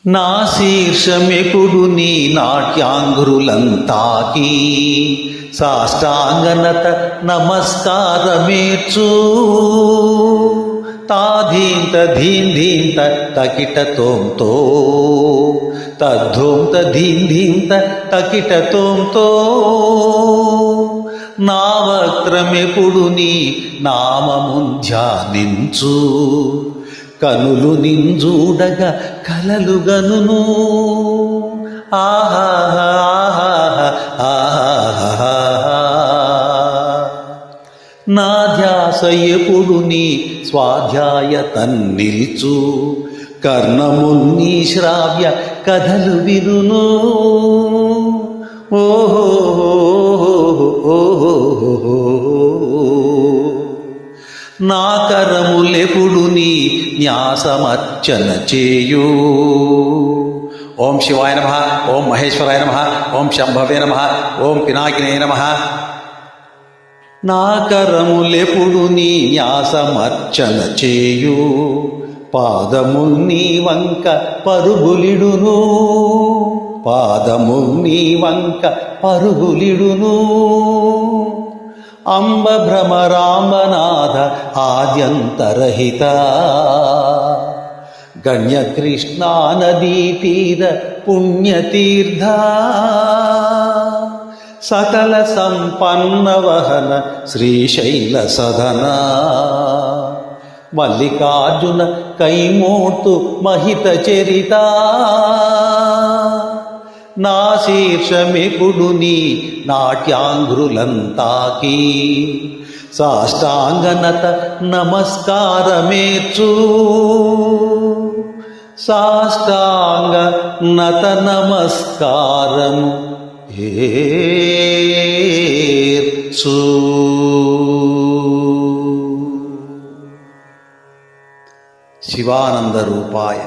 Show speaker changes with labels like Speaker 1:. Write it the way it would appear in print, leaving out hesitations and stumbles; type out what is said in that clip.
Speaker 1: నా శీర్షమెప్పుడు నీ నాట్యాంగురులంతాకి సాష్టాంగనత నమస్కారమేర్చు తాధీంత ధీంధీంత తకిట తోంతో తద్ధోంత ధీంధీంత తకిట తోంతో నా వక్త్రమెప్పుడు నీ నామమున్ ధ్యానించు కనులు నింజూడగా కలలుగనును ఆహా నా ధ్యాస ఎప్పుడు నీ స్వాధ్యాయ తన్నిల్చు కర్ణమున్ని శ్రావ్య కథలు వినును నా కరములెప్పుడు నీ న్యాసమర్చన చేయు. ఓం శివాయ నమః, ఓం మహేశ్వరాయ నమః, ఓం శంభవే నమః, ఓం పినాకినే నమః. నా కరములెప్పుడు నీ న్యాసమర్చన చేయు పాదముల్ని వంక పరుగులిడును పాదముల్ని వంక పరుగులిడును అంబ భ్రమరాంబనాథ ఆద్యంతరహిత గణ్య కృష్ణా నదీ తీర పుణ్యతీర్థ సకల సంపన్న వహన శ్రీశైల సదన మల్లికార్జున కైమోర్తు మహిత చరిత నా శీర్షమెప్పుడు నీ నాట్యాంఘ్రులంతాకి సాష్టాంగనత నమస్కారమేర్చు సాష్టాంగ నత నమస్కారము ఏర్చు. శివానంద రూపాయ